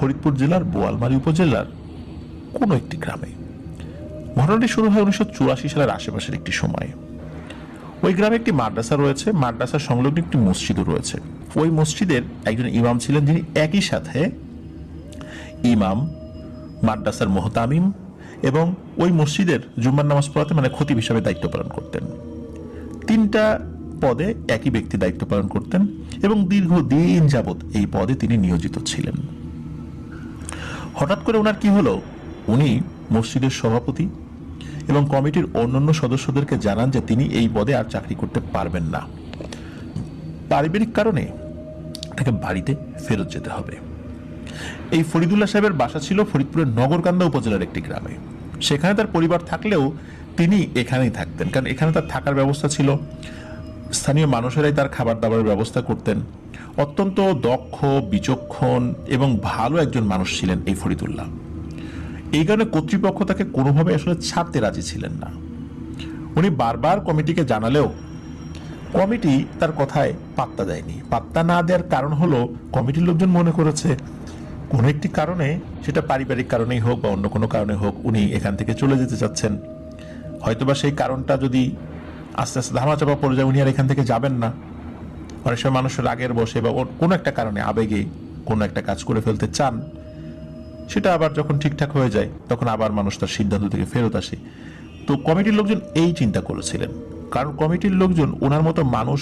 ফরিদপুর জেলার বোয়ালমারী উপজেলার কোনো একটি গ্রামে। ঘটনাটি শুরু হয় 1984 সালের আশেপাশের একটি সময়ে। ওই গ্রামে একটি মাদ্রাসা রয়েছে, মাদ্রাসার সংলগ্ন একটি মসজিদও রয়েছে। ওই মসজিদের একজন ইমাম ছিলেন, যিনি একই সাথে ইমাম, মাদ্রাসার মোহতামিম এবং ওই মসজিদের জুম্মার নামাজ পড়াতে মানে খতিব হিসাবে দায়িত্ব পালন করতেন। তিনটা পদে একই ব্যক্তি দায়িত্ব পালন করতেন এবং দীর্ঘদিন যাবৎ এই পদে তিনি নিয়োজিত ছিলেন। হঠাৎ করে ওনার কি হলো, উনি মসজিদের সভাপতি এবং কমিটির অন্যান্য সদস্যদেরকে জানান যে তিনি এই পদে আর চাকরি করতে পারবেন না। পারিবারিক কারণে তাকে বাড়িতে ফেরত যেতে হবে। এই ফরিদুল্লাহ সাহেবের বাসা ছিল ফরিদপুরের নগরকান্দা উপজেলার একটি গ্রামে। সেখানে তার পরিবার থাকলেও তিনি এখানেই থাকতেন, কারণ এখানে তার থাকার ব্যবস্থা ছিল। স্থানীয় মানুষেরাই তার খাবার দাবারের ব্যবস্থা করতেন। অত্যন্ত দক্ষ, বিচক্ষণ এবং ভালো একজন মানুষ ছিলেন এই ফরিদুল্লাহ। এই কারণে কর্তৃপক্ষ তাকে কোনোভাবে আসলে ছাড়তে রাজি ছিলেন না। উনি বারবার কমিটিকে জানালেও কমিটি তার কথায় পাত্তা দেয়নি। পাত্তা না দেওয়ার কারণ হলো, কমিটির লোকজন মনে করেছে কোনো একটি কারণে, সেটা পারিবারিক কারণেই হোক বা অন্য কোনো কারণে হোক, উনি এখান থেকে চলে যেতে চাচ্ছেন। হয়তোবা সেই কারণটা যদি আস্তে আস্তে ধামাচাপা পড়ে যায়, উনি আর এখান থেকে যাবেন না। অনেক সময় মানুষের রাগের বসে বা কোনো একটা কারণে আবেগে কোনো একটা কাজ করে ফেলতে চান, সেটা আবার যখন ঠিকঠাক হয়ে যায় তখন আবার মানুষ তার সিদ্ধান্ত থেকে ফেরত আসে। তো কমিটির লোকজন এই চিন্তা করেছিলেন, কারণ কমিটির লোকজন ওনার মতো মানুষ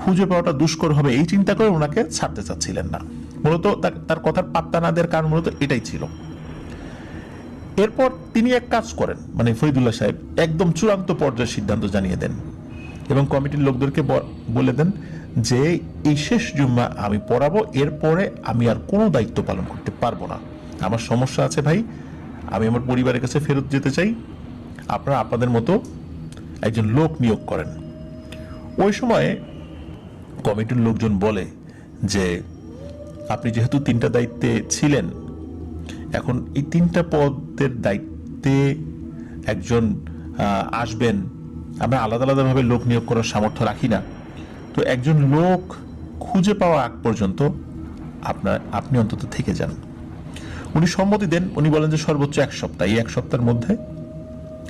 খুঁজে পাওয়াটা দুষ্কর হবে এই চিন্তা করে ওনাকে ছাড়তে চাচ্ছিলেন না। মূলত তার কথার পাত্তা না দেওয়ার কারণ মূলত এটাই ছিল। এরপর তিনি এক কাজ করেন, মানে ফরিদুল্লাহ সাহেব একদম চূড়ান্ত পর্যায়ের সিদ্ধান্ত জানিয়ে দেন এবং কমিটির লোকদেরকে বলে দেন যে এই শেষ জুম্মা আমি পড়াবো, এরপরে আমি আর কোনো দায়িত্ব পালন করতে পারবো না। আমার সমস্যা আছে ভাই, আমি আমার পরিবারের কাছে ফেরত যেতে চাই, আপনারা আপনাদের মতো একজন লোক নিয়োগ করেন। ওই সময়ে কমিটির লোকজন বলে যে আপনি যেহেতু তিনটা দায়িত্বে ছিলেন, এখন এই তিনটা পদের দায়িত্বে একজন আসবেন, আমরা আলাদা আলাদাভাবে লোক নিয়োগ করার সামর্থ্য রাখি না। তো একজন লোক খুঁজে পাওয়া আগ পর্যন্ত আপনি অন্তত থেকে যান। উনি সম্মতি দেন। উনি বলেন যে সর্বোচ্চ 1 সপ্তাহ, এই 1 সপ্তাহের মধ্যে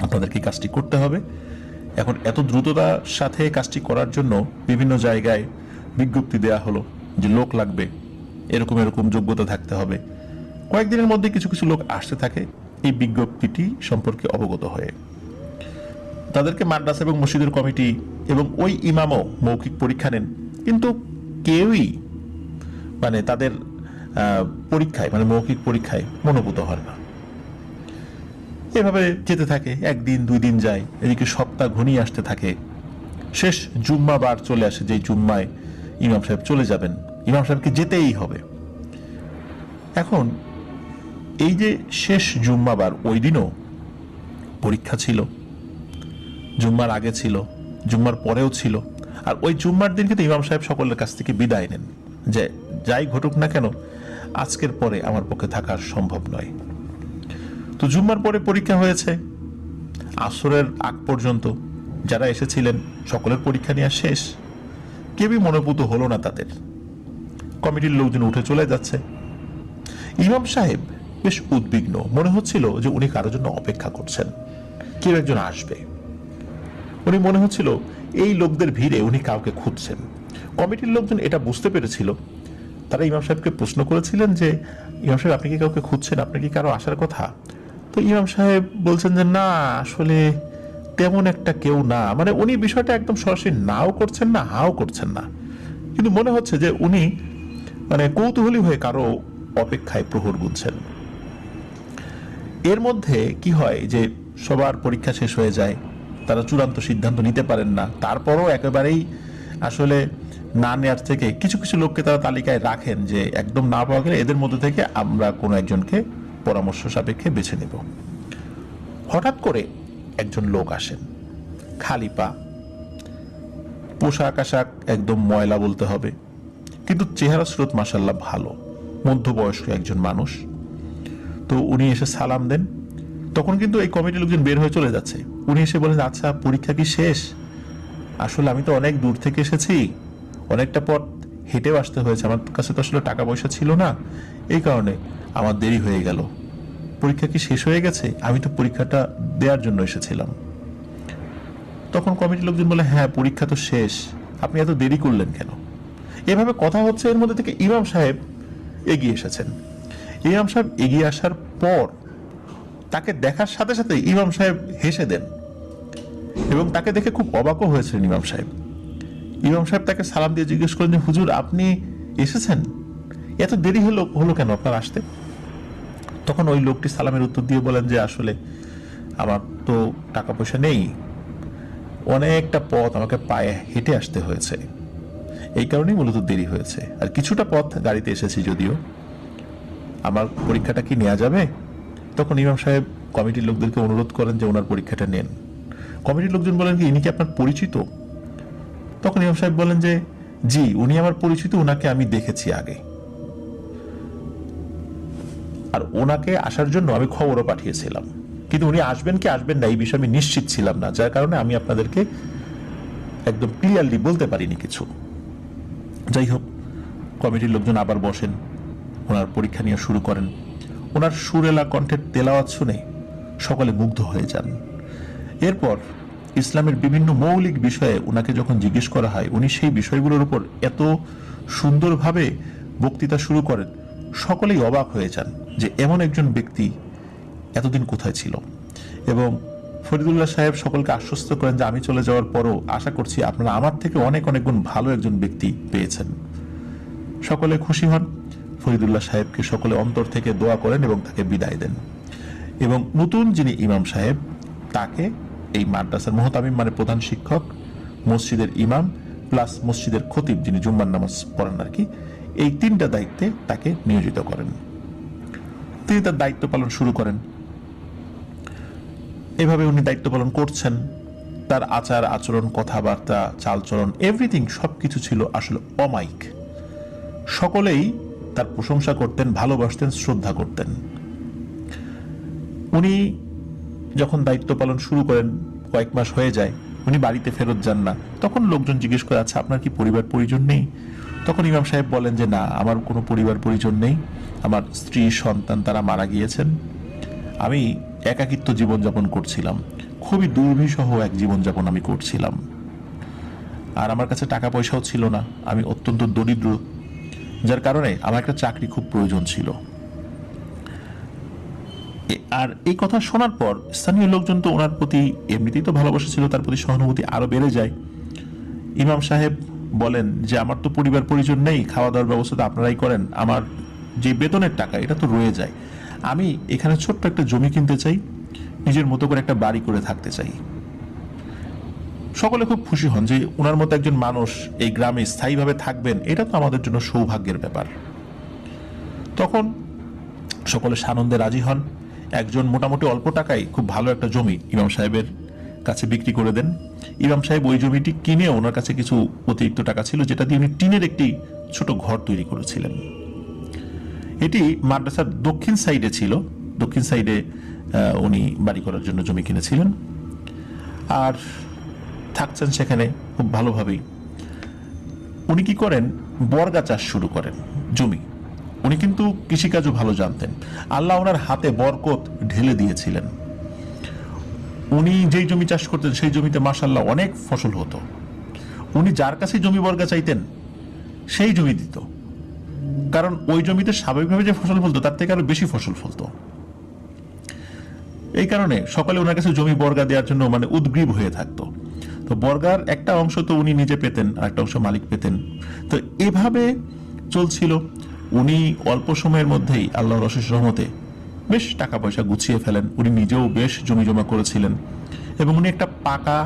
আপনাদেরকে কাজটি করতে হবে। এখন এত দ্রুততার সাথে কাজটি করার জন্য বিভিন্ন জায়গায় বিজ্ঞপ্তি দেয়া হলো যে লোক লাগবে, এরকম এরকম যোগ্যতা থাকতে হবে। কয়েকদিনের মধ্যে কিছু কিছু লোক আসতে থাকে এই বিজ্ঞপ্তিটি সম্পর্কে অবগত হয়ে। তাদেরকে মাদ্রাসা এবং মসজিদের কমিটি এবং ওই ইমামও মৌখিক পরীক্ষা নেন, কিন্তু কেউই মানে তাদের পরীক্ষায় মানে মৌখিক পরীক্ষায় মনোভূত হন না। এভাবে যেতে থাকে, 1 দিন 2 দিন যায়, এদিকে সপ্তাহ ঘনিয়ে আসতে থাকে। শেষ জুম্মাবার চলে আসে, যেই জুম্মায় ইমাম সাহেব চলে যাবেন, ইমাম সাহেবকে যেতেই হবে। এখন এই যে শেষ জুম্মাবার, ওই দিনও পরীক্ষা ছিল, জুম্মার আগে ছিল, জুম্মার পরেও ছিল। আর ওই জুম্মার দিন কিন্তু ইমাম সাহেব সকলের কাছ থেকে বিদায় নেন যে যাই ঘটুক না কেন, আজকের পরে আমার পক্ষে থাকা সম্ভব নয়। তো জুম্মার পরে পরীক্ষা হয়েছে, আসরের আগ পর্যন্ত যারা এসেছিলেন সকলের পরীক্ষা নেওয়া শেষ, কেউই মনোভূত হলো না তাদের। কমিটির লোকজন উঠে চলে যাচ্ছে। ইমাম সাহেব বেশ উদ্বিগ্ন, মনে হচ্ছিল যে উনি কারোর জন্য অপেক্ষা করছেন, কেউ একজন আসবে। উনি মনে হচ্ছিল এই লোকদের ভিড়ে উনি কাউকে খুঁজছেন। কমিটির লোকজন এটা বুঝতে পেরেছিল। তারা ইমাম সাহেবকে প্রশ্ন করেছিলেন যে ইমাম সাহেব আপনি কি কাউকে খুঁজছেন, আপনি কি কারো আসার কথা? তো ইমাম সাহেব বলছেন যে না, আসলে তেমন একটা কেউ না। মানে উনি বিষয়টা একদম সরাসরি নাও করছেন না, হাও করছেন না, কিন্তু মনে হচ্ছে যে উনি মানে কৌতূহলী হয়ে কারো অপেক্ষায় প্রহর গুনছেন। এর মধ্যে কি হয় যে সবার পরীক্ষা শেষ হয়ে যায়, তারা চূড়ান্ত সিদ্ধান্ত নিতে পারেন না। তারপরও একেবারেই আসলে না নেওয়ার থেকে কিছু কিছু লোককে তারা তালিকায় রাখেন যে একদম না পাওয়া গেলে এদের মধ্যে থেকে আমরা কোনো একজনকে পরামর্শ সাপেক্ষে বেছে নেব। হঠাৎ করে একজন লোক আসেন, খালি পা, পোশাক আশাক একদম ময়লা বলতে হবে, কিন্তু চেহারা স্রোত মাশাআল্লাহ ভালো, মধ্যবয়স্ক একজন মানুষ। তো উনি এসে সালাম দেন। তখন কিন্তু এই কমিটির লোকজন বের হয়ে চলে যাচ্ছে। উনি এসে বলেন, আচ্ছা পরীক্ষা কি শেষ? আসলে আমি তো অনেক দূর থেকে এসেছি, অনেকটা পথ হেঁটেও আসতে হয়েছে, আমার কাছে তো আসলে টাকা পয়সা ছিল না, এই কারণে আমার দেরি হয়ে গেল। পরীক্ষা কি শেষ হয়ে গেছে? আমি তো পরীক্ষাটা দেওয়ার জন্য এসেছিলাম। তখন কমিটির লোকজন বলে, হ্যাঁ পরীক্ষা তো শেষ, আপনি এত দেরি করলেন কেন? এভাবে কথা হচ্ছে, এর মধ্যে থেকে ইমাম সাহেব এগিয়ে এসেছেন। ইমাম সাহেব এগিয়ে আসার পর তাকে দেখার সাথে সাথে ইমাম সাহেব হেসে দেন এবং তাকে দেখে খুব অবাকও হয়েছিলেন ইমাম সাহেব। ইমাম সাহেব তাকে সালাম দিয়ে জিজ্ঞেস করেন যে, হুজুর আপনি এসেছেন, এত দেরি হলো কেন আপনার আসতে? তখন ওই লোকটি সালামের উত্তর দিয়ে বলেন যে, আসলে আমার তো টাকা পয়সা নেই, অনেকটা পথ আমাকে পায়ে হেঁটে আসতে হয়েছে, এই কারণেই মূলত দেরি হয়েছে, আর কিছুটা পথ গাড়িতে এসেছি যদিও। আমার পরীক্ষাটা কি নেওয়া যাবে? তখন ইমাম সাহেব কমিটির লোকদেরকে অনুরোধ করেন যে ওনার পরীক্ষাটা নেন। কমিটির লোকজন বলেন কি, ইনি কি আপনার পরিচিত? তখন ইমাম সাহেব বলেন যে, জি উনি আমার পরিচিত, ওনাকে আমি দেখেছি আগে, আর ওনাকে আসার জন্য আমি খবরও পাঠিয়েছিলাম, কিন্তু উনি আসবেন কি আসবেন না এই বিষয়ে আমি নিশ্চিত ছিলাম না, যার কারণে আমি আপনাদেরকে একদম ক্লিয়ারলি বলতে পারিনি কিছু। যাই হোক, কমিটির লোকজন আবার বসেন, ওনার পরীক্ষা নিয়ে শুরু করেন। ওনার সুরেলা কণ্ঠের তেলাওয়াত শুনে সকলে মুগ্ধ হয়ে যান। এরপর ইসলামের বিভিন্ন মৌলিক বিষয়ে ওনাকে যখন জিজ্ঞেস করা হয়, উনি সেই বিষয়গুলোর উপর এত সুন্দরভাবে বক্তৃতা শুরু করেন, সকলেই অবাক হয়ে যান যে এমন একজন ব্যক্তি এতদিন কোথায় ছিল। এবং ফরিদুল্লাহ সাহেব সকলকে আশ্বস্ত করেন যে আমি চলে যাওয়ার পরও আশা করছি আপনারা আমার থেকে অনেক অনেক গুণ ভালো একজন ব্যক্তি পেয়েছেন। সকলে খুশি হন। ফরিদুল্লাহ সাহেবকে সকলে অন্তর থেকে দোয়া করেন এবং তাকে বিদায় দেন। এবং নতুন যিনি ইমাম সাহেব, তাকে এই মাদ্রাসার মুহতামিম মানে প্রধান শিক্ষক, মসজিদের ইমাম প্লাস মসজিদের খতিব যিনি জুম্মার নামাজ পড়ান আর কি, এই তিনটা দায়িত্বে তাকে নিয়োজিত করেন। তিনি তার দায়িত্ব পালন শুরু করেন। এভাবে উনি দায়িত্ব পালন করছেন। তার আচার আচরণ, কথাবার্তা, চালচলন, এভরিথিং সবকিছু ছিল আসলে অমায়িক। সকলেই তার প্রশংসা করতেন, ভালোবাসতেন, শ্রদ্ধা করতেন। উনি যখন দায়িত্ব পালন শুরু করেন, কয়েক মাস হয়ে যায়, উনি বাড়িতে ফেরত যান না। তখন লোকজন জিজ্ঞেস করে, আচ্ছা আপনার কি পরিবার পরিজন নেই? তখন ইমাম সাহেব বলেন যে না, আমার কোনো পরিবার পরিজন নেই, আমার স্ত্রী সন্তান তারা মারা গিয়েছেন, আমি একাকিত্ব জীবনযাপন করছিলাম, খুবই দুর্বিষহ এক জীবনযাপন আমি করছিলাম, আর আমার কাছে টাকা পয়সাও ছিল না, আমি অত্যন্ত দরিদ্র, যার কারণে আমার একটা চাকরি খুব প্রয়োজন ছিল। আর এই কথা শোনার পর স্থানীয় লোকজন তো ওনার প্রতি এমনিতেই তো ভালোবাসা ছিল, তার প্রতি সহানুভূতি আরো বেড়ে যায়। ইমাম সাহেব বলেন যে আমার তো পরিবার পরিজন নেই, খাওয়া দাওয়ার ব্যবস্থা তো আপনারাই করেন, আমার যে বেতনের টাকা এটা তো রয়ে যায়, আমি এখানে ছোট্ট একটা জমি কিনতে চাই, নিজের মতো করে একটা বাড়ি করে থাকতে চাই। সকলে খুব খুশি হন যে ওনার মতো একজন মানুষ এই গ্রামে স্থায়ীভাবে থাকবেন, এটা তো আমাদের জন্য সৌভাগ্যের ব্যাপার। তখন সকলে সানন্দে রাজি হন। একজন মোটামুটি অল্প টাকায় খুব ভালো একটা জমি ইমাম সাহেবের কাছে বিক্রি করে দেন। ইমাম সাহেব ওই জমিটি কিনে, ওনার কাছে কিছু অতিরিক্ত টাকা ছিল যেটা দিয়ে উনি টিনের একটি ছোট ঘর তৈরি করেছিলেন। এটি মাদ্রাসার দক্ষিণ সাইডে ছিল, দক্ষিণ সাইডে উনি বাড়ি করার জন্য জমি কিনেছিলেন, আর থাকছেন সেখানে খুব ভালোভাবেই। উনি কি করেন, বর্গা চাষ শুরু করেন জমি। উনি কিন্তু কৃষিকাজও ভালো জানতেন, আল্লাহ ওনার হাতে বরকত ঢেলে দিয়েছিলেন। উনি যেই জমি চাষ করতেন সেই জমিতে মাশাআল্লাহ অনেক ফসল হতো। উনি যার কাছে জমি বর্গা চাইতেন সেই জমি দিত, কারণ ওই জমিতে স্বাভাবিকভাবে যে ফসল ফলতো তার থেকে আরো বেশি ফসল ফলতো। এই কারণে সকলে ওনার কাছে জমি বর্গা দেওয়ার জন্য মানে উদ্গ্রীব হয়ে থাকতো। তো বর্গার একটা অংশ তো উনি নিজে পেতেন, আর একটা অংশ মালিক পেতেন। তো এভাবে চলছিল। উনি অল্প সময়ের মধ্যেই আল্লাহর অশেষ রহমতে বেশ টাকা পয়সা গুছিয়ে ফেলেন। উনি নিজেও বেশ জমি জমা করেছিলেন এবং উনি একটা পাকা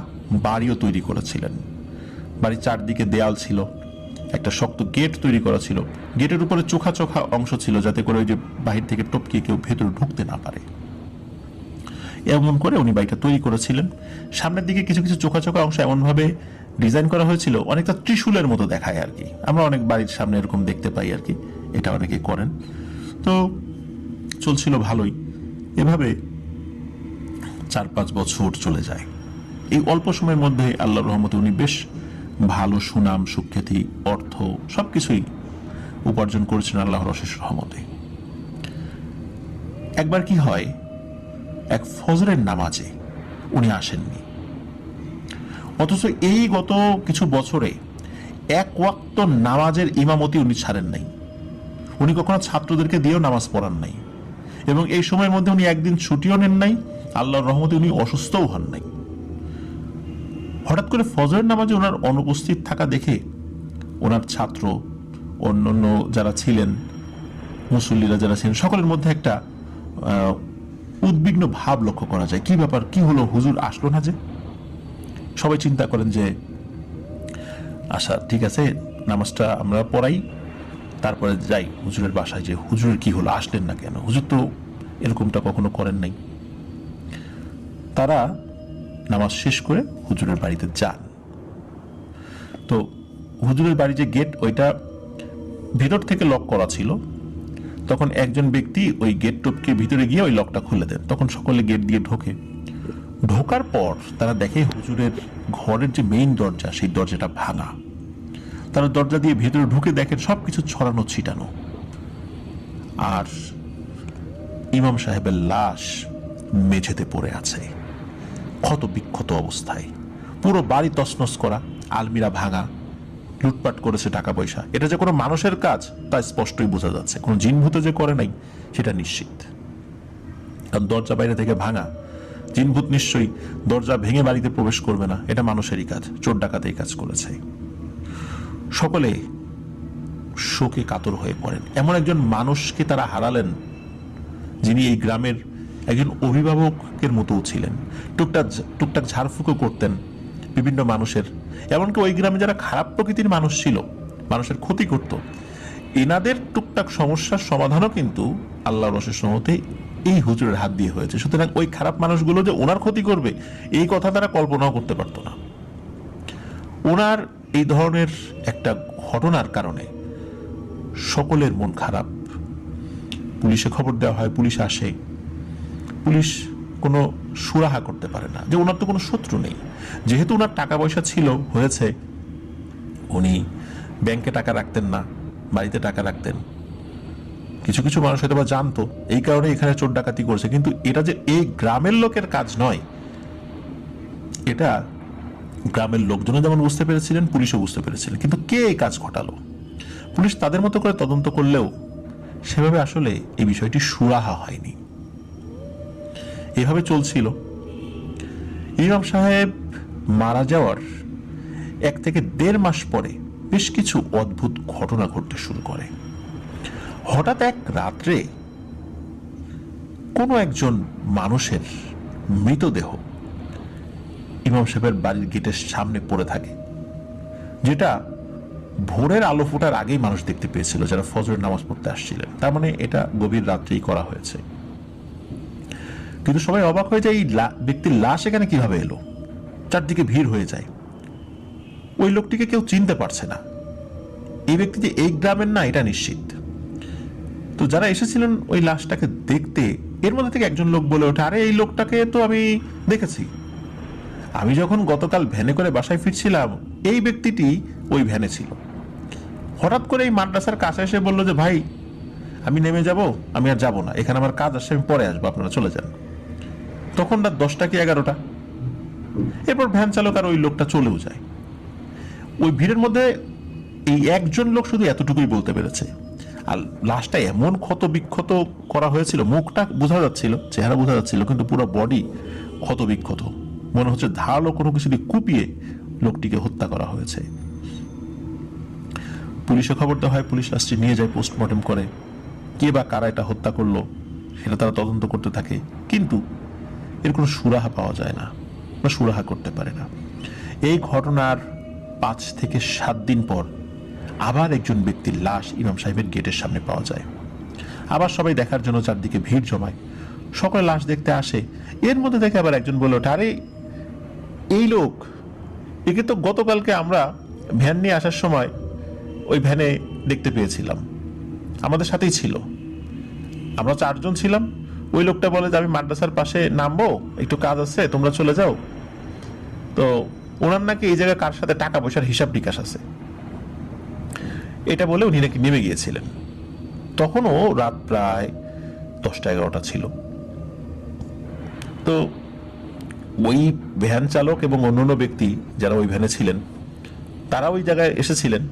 বাড়িও তৈরি করেছিলেন। বাড়ির চারদিকে দেয়াল ছিল, একটা শক্ত গেট তৈরি করা ছিল, গেটের উপরে চোখা চোখা অংশ ছিল যাতে করে ওই যে বাহির থেকে টপকিয়ে কেউ ভেতরে ঢুকতে না পারে। এমন করে উনি বাড়িটা তৈরি করেছিলেন। সামনের দিকে কিছু কিছু চোখা চোখা অংশ এমনভাবে ডিজাইন করা হয়েছিল অনেকটা ত্রিশূলের মতো দেখায় আর কি। আমরা অনেক বাড়ির সামনে এরকম দেখতে পাই আর কি, এটা অনেকে করেন। তো চলছিল ভালোই। এভাবে 4-5 বছর চলে যায়। এই অল্প সময়ের মধ্যে আল্লাহর রহমতে উনি বেশ ভালো সুনাম, সুখ্যাতি, অর্থ সবকিছুই উপার্জন করেছেন আল্লাহর অশেষ রহমতে। একবার কি হয়, এক ফজরের নামাজে উনি আসেননি, অথচ এই গত কিছু বছরে এক ওয়াক্ত নামাজের ইমামতি উনি ছাড়েন নাই। উনি কখনো ছাত্রদেরকে দিয়েও নামাজ পড়ান নাই, এবং এই সময়ের মধ্যে উনি একদিন ছুটিও নেন নাই। আল্লাহর রহমতে উনি অসুস্থও হন নাই। হঠাৎ করে ফজরের নামাজে ওনার অনুপস্থিত থাকা দেখে ওনার ছাত্র, অন্যান্য যারা ছিলেন, মুসল্লিরা যারা ছিলেন, সকলের মধ্যে একটা উদ্বিগ্ন ভাব লক্ষ্য করা যায়। কি ব্যাপার, কি হলো, হুজুর আসলো না যে? সবাই চিন্তা করেন যে আচ্ছা ঠিক আছে, নামাজটা আমরা পড়াই, তারপরে যাই হুজুরের বাসায়, যে হুজুরের কি হলো, আসলেন না কেন? হুজুর তো এরকমটা কখনো করেন নাই। তারা নামাজ শেষ করে হুজুরের বাড়িতে যান। তো হুজুরের বাড়ি যে গেট, ওইটা ভেতর থেকে লক করা ছিল। তখন একজন ব্যক্তি ওই গেট টপকে ভিতরে গিয়ে ওই লকটা খুলে দেন। তখন সকলে গেট দিয়ে ঢোকে। ঢোকার পর তারা দেখে হুজুরের ঘরের যে মেইন দরজা, সেই দরজাটা ভাঙা। তারা দরজা দিয়ে ভেতরে ঢুকে দেখেন সবকিছু ছড়ানো ছিটানো, আর ইমাম সাহেবের লাশ মেঝেতে পড়ে আছে ক্ষত বিক্ষত অবস্থায়। পুরো বাড়ি তছনছ করা, আলমিরা ভাঙা, লুটপাট করেছে টাকা পয়সা। এটা যে কোনো মানুষের কাজ তা স্পষ্টই বোঝা যাচ্ছে, কোনো জিনভূত যে করে নাই সেটা নিশ্চিত। কারণ দরজা বাইরে থেকে ভাঙা, জিনভূত নিশ্চয়ই দরজা ভেঙে বাড়িতে প্রবেশ করবে না, এটা মানুষেরই কাজ, চোর ডাকাত এই কাজ করেছে। সকলে শোকে কাতর হয়ে পড়েন। এমন একজন মানুষকে তারা হারালেন যিনি এই গ্রামের একজন অভিভাবকের মতোও ছিলেন। টুকটাক ঝাড়ফুঁকো করতেন বিভিন্ন মানুষের, এমনকি ওই গ্রামে যারা খারাপ প্রকৃতির মানুষ ছিল, মানুষের ক্ষতি করত, এনাদের টুকটাক সমস্যার সমাধানও কিন্তু আল্লাহর অশেষ রহমতে এই হুজুরের হাত দিয়ে হয়েছে। সুতরাং ওই খারাপ মানুষগুলো যে ওনার ক্ষতি করবে, এই কথা তারা কল্পনাও করতে পারত না। ওনার এই ধরনের একটা ঘটনার কারণে সকলের মন খারাপ। পুলিশে খবর দেওয়া হয়, পুলিশ আসে। পুলিশ কোনো সুরাহা করতে পারে না, যে ওনার তো কোনো শত্রু নেই। যেহেতু ওনার টাকা পয়সা ছিল, হয়েছে, উনি ব্যাংকে টাকা রাখতেন না, বাড়িতে টাকা রাখতেন। কিছু কিছু মানুষ হয়তো বা জানতো, এই কারণে এখানে চোর ডাকাতি করছে। কিন্তু এটা যে এই গ্রামের লোকের কাজ নয়, এটা গ্রামের লোকজনও যেমন বুঝতে পেরেছিলেন, পুলিশও বুঝতে পেরেছিলেন। কিন্তু কে এই কাজ ঘটালো? পুলিশ তাদের মতো করে তদন্ত করলেও সেভাবে আসলে এই বিষয়টি সুরাহা হয়নি। এভাবে চলছিল। ইমাম সাহেব মারা যাওয়ার 1 থেকে 1.5 মাস পরে বেশ কিছু অদ্ভুত ঘটনা ঘটতে শুরু করে। হঠাৎ এক রাত্রে কোনো একজন মানুষের মৃতদেহ ইমাম সাহেবের বাড়ির গেটের সামনে পড়ে থাকে, যেটা ভোরের আলো ফোটার আগেই মানুষ দেখতে পেয়েছিল যারা ফজরের নামাজ পড়তে আসছিলেন। তার মানে এটা গভীর রাত্রেই করা হয়েছে। কিন্তু সবাই অবাক হয়ে যায়, এই ব্যক্তির লাশ এখানে কিভাবে এলো? চারদিকে ভিড় হয়ে যায়। ওই লোকটিকে কেউ চিনতে পারছে না। এই ব্যক্তি যে এই গ্রামের না, এটা নিশ্চিত। তো যারা এসেছিলেন ওই লাশটাকে দেখতে, এর মধ্যে থেকে একজন লোক বলে ওঠে, আরে এই লোকটাকে তো আমি দেখেছি। আমি যখন গতকাল ভ্যানে করে বাসায় ফিরছিলাম, এই ব্যক্তিটি ওই ভ্যানে ছিল। হঠাৎ করে এই মাদ্রাসার কাছে এসে বললো যে, ভাই আমি নেমে যাব, আমি আর যাব না, এখানে আমার কাজ আসছে, আমি পরে আসবো, আপনারা চলে যান। তখন রাত 10টা কি 11টা। এরপর ভ্যান চালক আর ওই লোকটা চলেও যায়। ওই ভিড়ের মধ্যে এই একজন লোক শুধু এতটুকুই বলতে পেরেছে। আর লাশটা এমন ক্ষত বিক্ষত করা হয়েছিল, মুখটা বোঝা যাচ্ছিল, চেহারা বোঝা যাচ্ছিল, কিন্তু পুরো বডি ক্ষত বিক্ষত। মনে হচ্ছে ধারালো কোনো কিছু দিয়ে কুপিয়ে লোকটিকে হত্যা করা হয়েছে। পুলিশে খবর দেওয়া হয়, পুলিশ লাশটি নিয়ে যায়, পোস্টমর্টেম করে। কে বা কারা এটা হত্যা করলো সেটা তারা তদন্ত করতে থাকে, কিন্তু এর কোনো সুরাহা পাওয়া যায় না, বা সুরাহা করতে পারে না। এই ঘটনার 5 থেকে 7 দিন পর আবার একজন ব্যক্তির লাশ ইমাম সাহেবের গেটের সামনে পাওয়া যায়। আবার সবাই দেখার জন্য চারদিকে ভিড় জমায়, সকলে লাশ দেখতে আসে। এর মধ্যে দেখে আবার একজন বলে ওঠে, আরে এই লোক, একে তো গতকালকে আমরা ভ্যান নিয়ে আসার সময় ওই ভ্যানে দেখতে পেয়েছিলাম, আমাদের সাথেই ছিল, আমরা 4 জন ছিলাম। ওই লোকটা বলে যে, আমি মাদ্রাসার পাশে নামবো, একটু কাজ আছে, তোমরা চলে যাও। তো ওনার নাকি এই জায়গায় কার সাথে টাকা পয়সার হিসাব নিকাশ আছে, এটা বলে উনি নাকি নেমে গিয়েছিলেন। তখনও রাত প্রায় 10টা-11টা ছিল। তো ওই ভ্যান চালক এবং অন্যান্য ব্যক্তি যারা ওই ভ্যানে ছিলেন তারা ওই জায়গায় এসেছিলেন,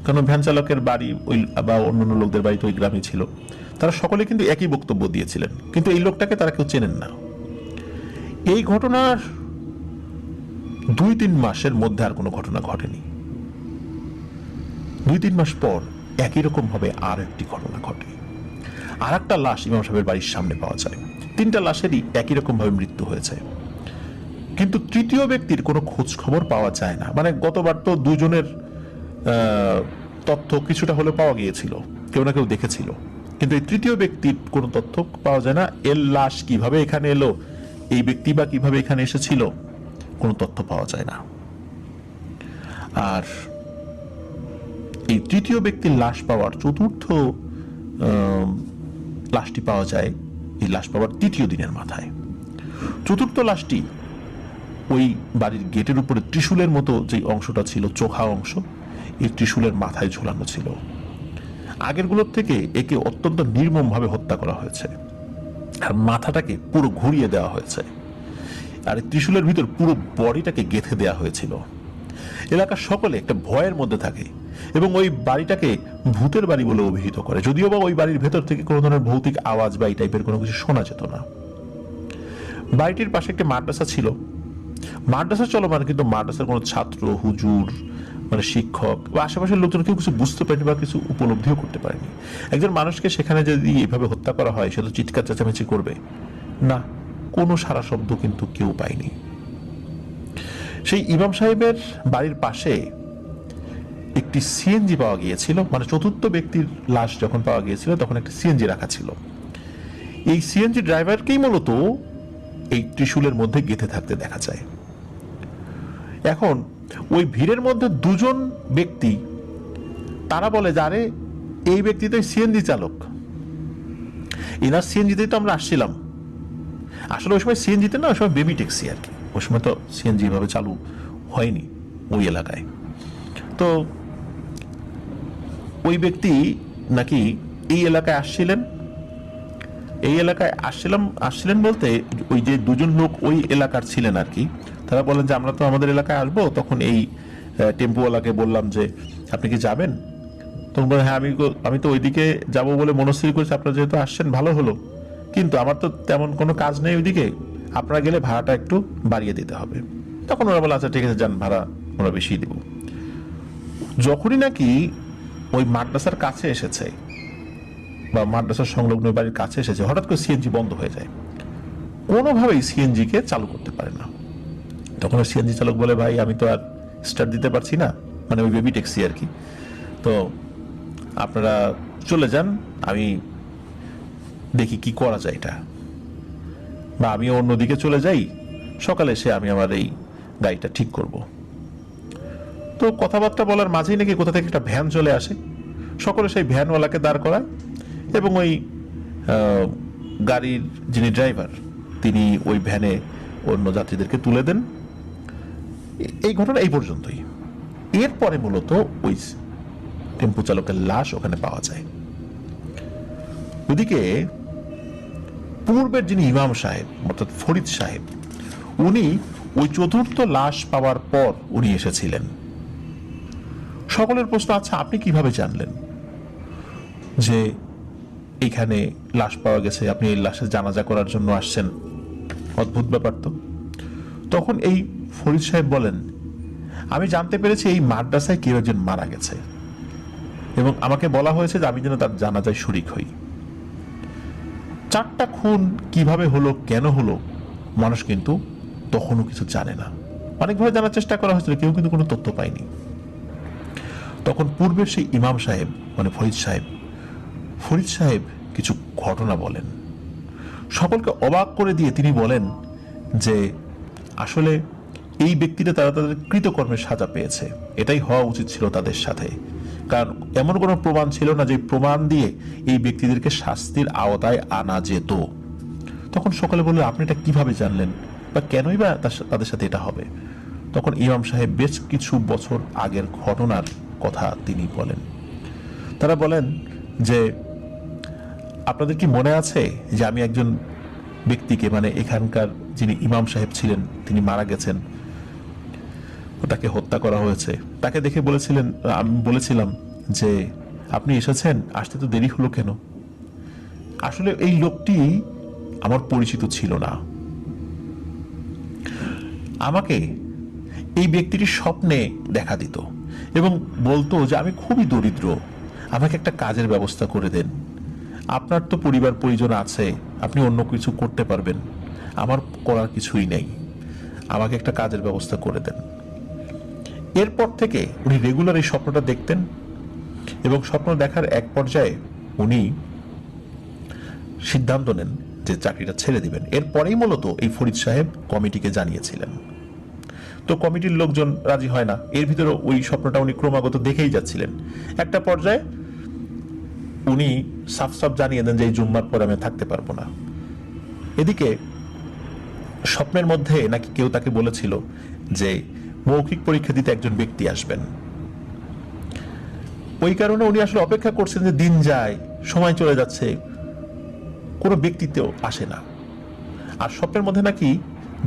কারণ ভ্যান চালকের বাড়ি ওই বা অন্যান্য লোকদের বাড়ি তো ওই গ্রামে ছিল। তারা সকলে কিন্তু একই বক্তব্য দিয়েছিলেন, কিন্তু এই লোকটাকে তারা কেউ চেনেন না। এই ঘটনার 2-3 মাসের মধ্যে আর কোনো ঘটনা ঘটেনি। 2-3 মাস পর একই রকম ভাবে আর একটি ঘটনা ঘটে। আর একটা লাশ ইমাম সাহেবের বাড়ির সামনে পাওয়া যায়। 3টা লাশেরই একই রকম ভাবে মৃত্যু হয়েছে, কিন্তু তৃতীয় ব্যক্তির কোনো খোঁজ খবর পাওয়া যায় না। মানে গতবার তো দুজনের তথ্য কিছুটা হলে পাওয়া গিয়েছিল, কেউ না কেউ দেখেছিল, কিন্তু এই তৃতীয় ব্যক্তির কোনো তথ্য পাওয়া যায় না। এর লাশ কিভাবে এখানে এলো, এই ব্যক্তি বা কিভাবে এখানে এসেছিল, কোনো তথ্য পাওয়া যায় না। আর এই তৃতীয় ব্যক্তির লাশ পাওয়ার চতুর্থ লাশটি পাওয়া যায় এই লাশ পাওয়ার 3য় দিনের মাথায়। চতুর্থ লাশটি ওই বাড়ির গেটের উপরে ত্রিশূলের মতো যে অংশটা ছিল, চোখা অংশ, এই ত্রিশূলের মাথায় ঝুলানো ছিল। আগেরগুলোর থেকে একে অত্যন্ত নির্মমভাবে হত্যা করা হয়েছে, আর মাথাটাকে পুরো ঘুরিয়ে দেওয়া হয়েছে, আর ত্রিশূলের ভিতর পুরো বডিটাকে গেঁথে দেওয়া হয়েছিল। এলাকার সকলে একটা ভয়ের মধ্যে থাকে এবং ওই বাড়িটাকে ভূতের বাড়ি বলে অভিহিত করে, যদিও বা ওই বাড়ির ভেতর থেকে কোনো ধরনের ভৌতিক আওয়াজ বা এই টাইপের কোনো কিছু শোনা যেত না। বাড়িটির পাশে একটা মাদ্রাসা ছিল। মাদ্রাসা চলমান, কিন্তু মাদ্রাসার কোনো ছাত্র, হুজুর, মানে শিক্ষক বা আশেপাশের লোকজন কেউ কিছু বুঝতে পারেনি বা কিছু উপলব্ধিও করতে পারেনি। একজন মানুষকে সেখানে যদি এভাবে হত্যা করা হয়, সে তো চিৎকার চেঁচামেচি করবে না, কোনো সারা শব্দ কিন্তু কেউ পায়নি। সেই ইমাম সাহেবের বাড়ির পাশে একটি সিএনজি পাওয়া গিয়েছিল, মানে চতুর্থ ব্যক্তির লাশ যখন পাওয়া গিয়েছিল তখন একটা সিএনজি রাখা ছিল। এই সিএনজি ড্রাইভারকেই মূলত এই ত্রিশূলের মধ্যে গেঁথে থাকতে দেখা যায়। এখন ওই ভিড়ের মধ্যে দুজন ব্যক্তি তারা বলে যে আরে এই ব্যক্তি তো সিএনজি চালক, এনার সিএনজিতেই তো আমরা আসছিলাম। আসলে ওই সময় সিএনজিতে না, ওই সময় বেবি ট্যাক্সি আর কি, ওই সময় তো সিএনজি ভাবে চালু হয়নি ওই এলাকায়। তো ওই ব্যক্তি নাকি এই এলাকায় আসছিলেন, এই এলাকায় আসছিলেন বলতে ওই যে দুজন লোক ওই এলাকার ছিলেন আর কি, তারা বলেন যে আমরা তো আমাদের এলাকায় আসবো, তখন এই টেম্পোওয়ালাকে বললাম যে আপনি কি যাবেন, তখন বলে হ্যাঁ আমি তো ওইদিকে যাবো বলে মনস্থির করেছি, আপনারা যেহেতু আসছেন ভালো হলো, কিন্তু আমার তো তেমন কোনো কাজ নেই ওইদিকে, আপনারা গেলে ভাড়াটা একটু বাড়িয়ে দিতে হবে। তখন ওরা বলে আচ্ছা ঠিক আছে যান, ভাড়া আমরা বেশি দেব। যখনই নাকি ওই মাদ্রাসার কাছে এসেছে বা মাদ্রাসার সংলগ্ন বাড়ির কাছে এসেছে, হঠাৎ করে সিএনজি বন্ধ হয়ে যায়, কোনোভাবেই সিএনজি কে চালু করতে পারে না। তখন সিএনজি চালক বলে ভাই আমি তো আর স্টার্ট দিতে পারছি না, মানে ওই বেবি ট্যাক্সি আর কি, তো আপনারা চলে যান, আমি দেখি কি করা যায় এটা, বা আমি অন্যদিকে চলে যাই, সকালে এসে আমি আমার এই গাড়িটা ঠিক করব। তো কথাবার্তা বলার মাঝেই নাকি কোথা থেকে একটা ভ্যান চলে আসে, সকলে সেই ভ্যানওয়ালাকে দাঁড় করায় এবং ওই গাড়ির যিনি ড্রাইভার তিনি ওই ভ্যানে অন্য যাত্রীদেরকে তুলে দেন। এই ঘটনা এই পর্যন্তই। এরপরে মূলত ওই টেম্পো চালকের লাশ ওখানে পাওয়া যায়। ওদিকে পূর্বের যিনি ইমাম সাহেব অর্থাৎ ফরিদ সাহেব, উনি ওই চতুর্থ লাশ পাওয়ার পর উনি এসেছিলেন। সকলের প্রশ্ন, আচ্ছা আপনি কিভাবে জানলেন যে এখানে লাশ পাওয়া গেছে, আপনি এই লাশের জানাজা করার জন্য আসছেন? অদ্ভুত ব্যাপার তো। তখন এই ফরিদ সাহেব বলেন, আমি জানতে পেরেছি এই মাদ্রাসায় কেউ একজন মারা গেছে এবং আমাকে বলা হয়েছে যে আমি যেন তার জানাজায় শরীক হই। 4টা খুন কিভাবে হলো, কেন হলো, মানুষ কিন্তু তখনও কিছু জানে না। অনেকভাবে জানার চেষ্টা করা হয়েছিল, কেউ কিন্তু কোনো তথ্য পায়নি। তখন পূর্বের সেই ইমাম সাহেব মানে ফরিদ সাহেব কিছু ঘটনা বলেন, সকলকে অবাক করে দিয়ে তিনি বলেন যে আসলে এই ব্যক্তিরা তারা তাদের কৃতকর্মের সাজা পেয়েছে, এটাই হওয়া উচিত ছিল তাদের সাথে, কারণ এমন কোনো প্রমাণ ছিল না যে প্রমাণ দিয়ে এই ব্যক্তিদেরকে শাস্তির আওতায় আনা যেত। তখন সকলে বলল আপনি এটা কিভাবে জানলেন বা কেনই বা তাদের সাথে এটা হবে? তখন ইমাম সাহেব বেশ কিছু বছর আগের ঘটনার কথা তিনি বলেন। তারা বলেন যে আপনাদের কি মনে আছে যে আমি একজন ব্যক্তিকে, মানে এখানকার যিনি ইমাম সাহেব ছিলেন, তিনি মারা গেছেন, তাকে হত্যা করা হয়েছে, তাকে দেখে আমি বলেছিলাম যে আপনি এসেছেন, আসতে তো দেরি হলো কেন? আসলে এই লোকটি আমার পরিচিত ছিল না। আমাকে এই ব্যক্তিটির স্বপ্নে দেখা দিত এবং বলতো যে আমি খুবই দরিদ্র, আমাকে একটা কাজের ব্যবস্থা করে দেন, আপনার তো পরিবার পরিজন আছে, আপনি অন্য কিছু করতে পারবেন, আমার করার কিছুই নেই, আমাকে একটা কাজের ব্যবস্থা করে দেন। এরপর থেকে উনি রেগুলার এই স্বপ্নটা দেখতেন এবং স্বপ্ন দেখার এক পর্যায়ে উনি সিদ্ধান্ত নেন যে চাকরিটা ছেড়ে দিবেন। এরপরেই মূলত এই ফরিদ সাহেব কমিটিকে জানিয়েছিলেন। তো কমিটির লোকজন রাজি হয় না, এর ভিতরে ওই স্বপ্নটা উনি ক্রমাগত দেখেই যাচ্ছিলেন। একটা পর্যায়ে উনি সাফ সাফ জানিয়ে দেন যে এই জুম্মার পর আমি থাকতে পারবো না। এদিকে স্বপ্নের মধ্যে নাকি কেউ তাকে বলেছিল যে মৌখিক পরীক্ষা দিতে একজন ব্যক্তি আসবেন। ওই কারণে উনি আসলে অপেক্ষা করছেন যে দিন যায়, সময় চলে যাচ্ছে, কোনো ব্যক্তিতেও আসে না। আর স্বপ্নের মধ্যে নাকি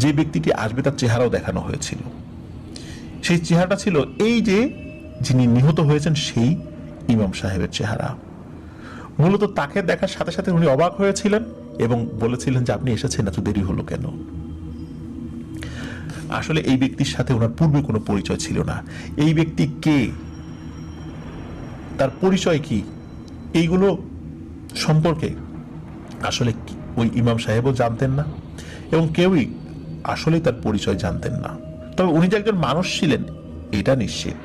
যে ব্যক্তিটি আসবে তার চেহারাও দেখানো হয়েছিল। সেই চেহারাটা ছিল এই যে যিনি নিহত হয়েছেন সেই ইমাম সাহেবের চেহারা। মূলত তাকে দেখার সাথে সাথে উনি অবাক হয়েছিলেন এবং বলেছিলেন যে আপনি এসেছেন, এত দেরি হলো কেন? আসলে এই ব্যক্তির সাথে ওনার পূর্বে কোনো পরিচয় ছিল না। এই ব্যক্তি কে, তার পরিচয় কি, এইগুলো সম্পর্কে আসলে ওই ইমাম সাহেবও জানতেন না এবং কেউই আসলেই তার পরিচয় জানতেন না। তবে উনি যে একজন মানুষ ছিলেন এটা নিশ্চিত।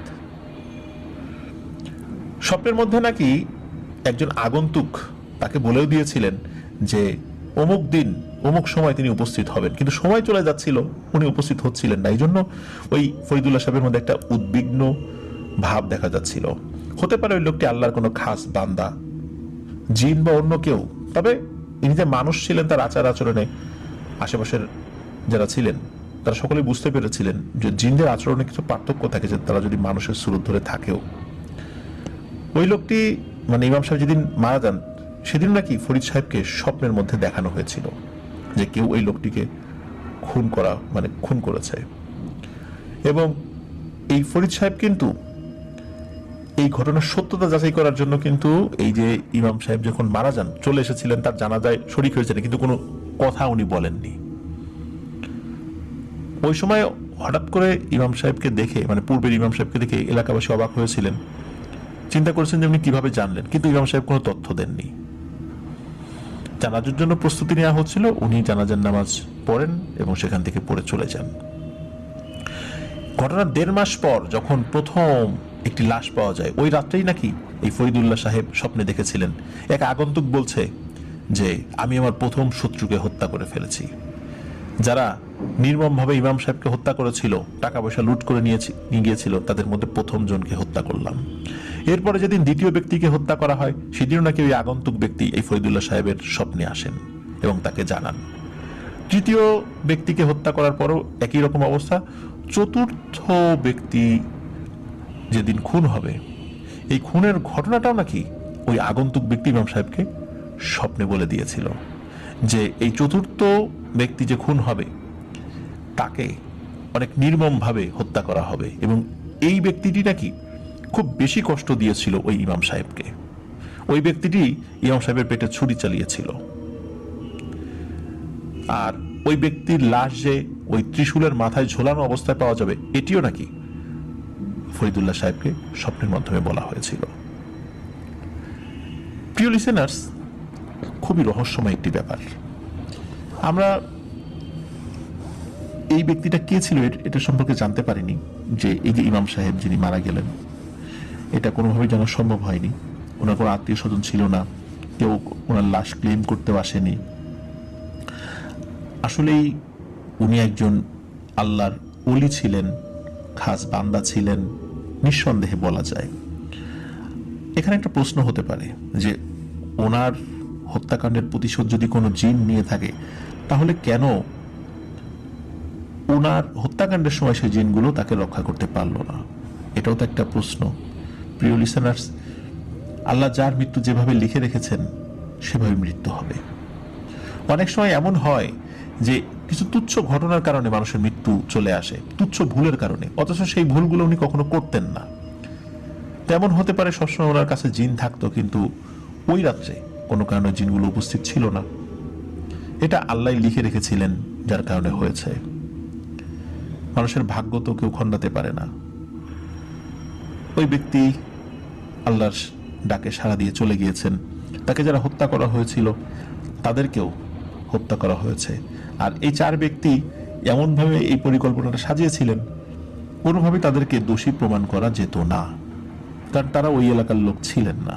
স্বপ্নের মধ্যে নাকি একজন আগন্তুক তাকে বলেও দিয়েছিলেন যে অমুক দিন অমুক সময় তিনি উপস্থিত হবেন, কিন্তু সময় চলে যাচ্ছিল, উনি উপস্থিত হচ্ছিলেন না। এই জন্য ওই ফরিদুল্লাহ সাহেবের মধ্যে একটা উদ্বিগ্ন ভাব দেখা যাচ্ছিল। হতে পারে ওই লোকটি আল্লাহর কোনো খাস বান্দা, জিন বা অন্য কেউ। তবে ইনি যে মানুষ ছিলেন, তার আচার আচরণে আশেপাশের যারা ছিলেন তারা সকলেই বুঝতে পেরেছিলেন যে জিনদের আচরণে কিছু পার্থক্য থাকে, যে তারা যদি মানুষের সুরত ধরে থাকেও। ওই লোকটি, মানে ইমাম সাহেব যেদিন মারা যান সেদিন নাকি ফরিদ সাহেবকে স্বপ্নের মধ্যে দেখানো হয়েছিল যে কেউ ওই লোকটিকে খুন করেছে। এবং এই ফরিদ সাহেব কিন্তু এই ঘটনার সত্যতা যাচাই করার জন্য কিন্তু এই যে ইমাম সাহেব যখন মারা যান চলে এসেছিলেন, তার জানাজায় শরীক হয়েছেন, কিন্তু কোনো কথা উনি বলেননি। ওই সময় হঠাৎ করে ইমাম সাহেবকে দেখে, মানে পূর্বের ইমাম সাহেবকে দেখে এলাকাবাসী অবাক হয়েছিলেন, চিন্তা করেছেন যে উনি কিভাবে জানলেন, কিন্তু ইমাম সাহেব কোনো তথ্য দেননি। জানাজার জন্য প্রস্তুতি নেওয়া হচ্ছিল, উনি জানাজার নামাজ পড়েন এবং সেখান থেকে পড়ে চলে যান। ঘটনার 1.5 মাস পর যখন প্রথম একটি লাশ পাওয়া যায়, ওই রাত্রেই নাকি এই ফরিদুল্লাহ সাহেব স্বপ্নে দেখেছিলেন এক আগন্তুক বলছে যে আমি আমার প্রথম শত্রুকে হত্যা করে ফেলেছি। যারা নির্মমভাবে ইমাম সাহেবকে হত্যা করেছিল, টাকা পয়সা লুট করে নিয়ে গিয়েছিল, তাদের মধ্যে প্রথম জনকে হত্যা করলাম। এরপরে যেদিন দ্বিতীয় ব্যক্তিকে হত্যা করা হয় সেদিনও নাকি ওই আগন্তুক ব্যক্তি এই ফরিদুল্লাহ সাহেবের স্বপ্নে আসেন এবং তাকে জানান। তৃতীয় ব্যক্তিকে হত্যা করার পরও একই রকম অবস্থা। চতুর্থ ব্যক্তি যেদিন খুন হবে, এই খুনের ঘটনাটাও নাকি ওই আগন্তুক ব্যক্তি ইমাম সাহেবকে স্বপ্নে বলে দিয়েছিল যে এই চতুর্থ ব্যক্তি যে খুন হবে তাকে অনেক নির্মমভাবে হত্যা করা হবে এবং এই ব্যক্তিটি নাকি খুব বেশি কষ্ট দিয়েছিল ওই ইমাম সাহেবকে। ওই ব্যক্তিটি ইমাম সাহেবের পেটে ছুরি চালিয়েছিল। আর ওই ব্যক্তির লাশ যে ওই ত্রিশূলের মাথায় ঝোলানো অবস্থায় পাওয়া যাবে, এটিও নাকি ফরিদুল্লাহ সাহেবকে স্বপ্নের মাধ্যমে বলা হয়েছিল। প্রিয় লিসেনার্স, খুবই রহস্যময় একটি ব্যাপার। আমরা এই ব্যক্তিটা কে ছিল এটা সম্পর্কে জানতে পারিনি, যে এই যে ইমাম সাহেব যিনি মারা গেলেন, এটা কোনোভাবেই জানা সম্ভব হয়নি। ওনার কোনো আত্মীয় স্বজন ছিল না, কেউ ওনার লাশ ক্লেম করতেও আসেনি। আসলেই উনি একজন আল্লাহর ওলি ছিলেন, খাস বান্দা ছিলেন, নিঃসন্দেহে বলা যায়। এখানে একটা প্রশ্ন হতে পারে যে ওনার হত্যাকাণ্ডের প্রতিশোধ যদি কোনো জিন নিয়ে থাকে, তাহলে কেন ওনার হত্যাকাণ্ডের সময় সেই জিনগুলো তাকে রক্ষা করতে পারলো না? এটাও তো একটা প্রশ্ন। প্রিয় লিসেনার্স, আল্লাহ যার মৃত্যু যেভাবে লিখে রেখেছেন সেভাবে মৃত্যু হবে। অনেক সময় এমন হয় যে কিছু তুচ্ছ ঘটনার কারণে মানুষের মৃত্যু চলে আসে, তুচ্ছ ভুলের কারণে, অথচ সেই ভুলগুলো উনি কখনো করতেন না। তেমন হতে পারে সবসময় ওনার কাছে জিন থাকতো, কিন্তু ওই রাত্রে কোনো কারণে জিনগুলো উপস্থিত ছিল না। এটা আল্লাহ লিখে রেখেছিলেন, যার কারণে হয়েছে। মানুষের ভাগ্য তো কেউ খণ্ডাতে পারে না। ওই ব্যক্তি আল্লাহর ডাকে সাড়া দিয়ে চলে গিয়েছেন। তাকে যারা হত্যা করা হয়েছিল তাদেরকেও হত্যা করা হয়েছে। আর এই 4 ব্যক্তি এমনভাবে এই পরিকল্পনাটা সাজিয়েছিলেন, কোনোভাবে তাদেরকে দোষী প্রমাণ করা যেত না, কারণ তারা ওই এলাকার লোক ছিলেন না।